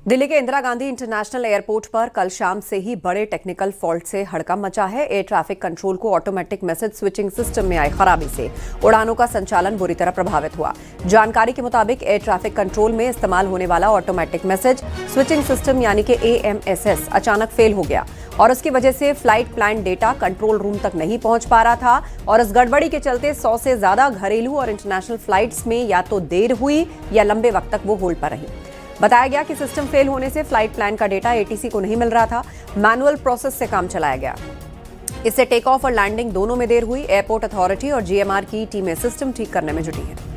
दिल्ली के Indira Gandhi international airport पर कल शाम से ही बड़े टेक्निकल फॉल्ट से हड़कंप मचा है। एयर ट्रैफिक कंट्रोल को ऑटोमेटिक मैसेज स्विचिंग सिस्टम में आई खराबी से उड़ानों का संचालन बुरी तरह प्रभावित हुआ। जानकारी के मुताबिक एयर ट्रैफिक कंट्रोल में इस्तेमाल होने वाला ऑटोमेटिक मैसेज स्विचिंग सिस्टम यानी कि AMSS अचानक फेल हो गया और उसकी वजह से flight plan data control room तक नहीं पहुंच पा रहा था और इस गड़बड़ी के चलते 100 से ज्यादा घरेलू और इंटरनेशनल फ्लाइट्स में या तो देर हुई या लंबे वक्त तक वो होल्ड पर रही। बताया गया कि सिस्टम फेल होने से फ्लाइट प्लान का डेटा ATC को नहीं मिल रहा था। मैनुअल प्रोसेस से काम चलाया गया। इससे टेक ऑफ और लैंडिंग दोनों में देर हुई। एयरपोर्ट अथॉरिटी और GMR की टीमें सिस्टम ठीक करने में जुटी हैं।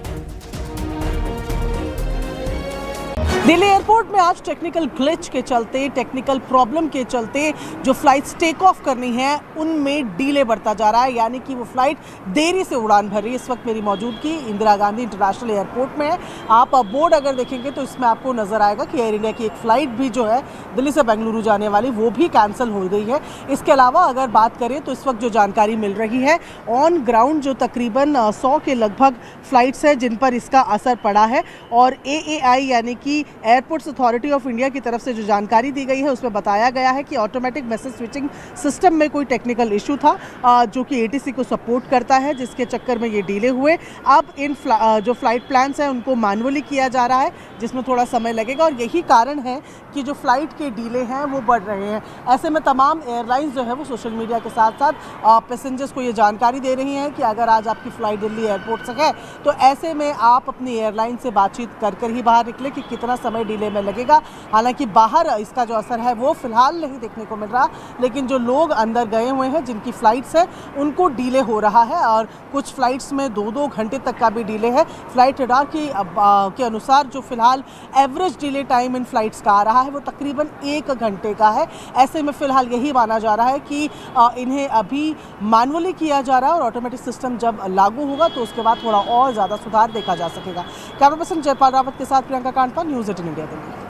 दिल्ली एयरपोर्ट में आज टेक्निकल ग्लिच के चलते, टेक्निकल प्रॉब्लम के चलते जो फ्लाइट्स टेक ऑफ करनी है उनमें डीले बढ़ता जा रहा है, यानी कि वो फ्लाइट देरी से उड़ान भर रही है। इस वक्त मेरी मौजूदगी इंदिरा गांधी इंटरनेशनल एयरपोर्ट में है। आप बोर्ड अगर देखेंगे तो इसमें आपको नजर आएगा कि एयर इंडिया की एक फ्लाइट भी जो है दिल्ली से बेंगलुरु जाने वाली वो भी कैंसिल हो गई है। इसके अलावा अगर बात करें तो इस वक्त जो जानकारी मिल रही है ऑन ग्राउंड जो तकरीबन 100 के लगभग फ्लाइट्स है जिन पर इसका असर पड़ा है और AAI यानी कि एयरपोर्ट्स अथॉरिटी ऑफ इंडिया की तरफ से जो जानकारी दी गई है उसमें बताया गया है कि ऑटोमेटिक मैसेज स्विचिंग सिस्टम में कोई टेक्निकल इशू था जो कि ATC को सपोर्ट करता है, जिसके चक्कर में ये डीले हुए। अब इन जो फ्लाइट प्लान्स हैं उनको मैनुअली किया जा रहा है जिसमें थोड़ा समय लगेगा और यही कारण है कि जो फ्लाइट के डीले हैं वो बढ़ रहे हैं। ऐसे में तमाम एयरलाइंस जो है वो सोशल मीडिया के साथ साथ पैसेंजर्स को ये जानकारी दे रही हैं कि अगर आज आपकी फ़्लाइट दिल्ली एयरपोर्ट से है तो ऐसे में आप अपनी एयरलाइन से बातचीत कर ही बाहर निकले कि कितना समय डीले में लगेगा। हालांकि बाहर इसका जो असर है वो फिलहाल नहीं देखने को मिल रहा, लेकिन जो लोग अंदर गए हुए हैं जिनकी फ़्लाइट्स है उनको डीले हो रहा है और कुछ फ़्लाइट्स में 2-2 घंटे तक का भी डीले है। फ्लाइट रडार के अनुसार जो फिलहाल average delay time in flights का आ रहा है वो तकरीबन 1 घंटे का है। ऐसे में फिलहाल यही माना जा रहा है कि इन्हें अभी मैनुअली किया जा रहा है और ऑटोमेटिक सिस्टम जब लागू होगा तो उसके बाद थोड़ा और ज़्यादा सुधार देखा जा सकेगा। कैमरा पर्सन जयपाल रावत के साथ प्रियंका कांडपा, न्यूज़ 18 इंडिया दिल्ली।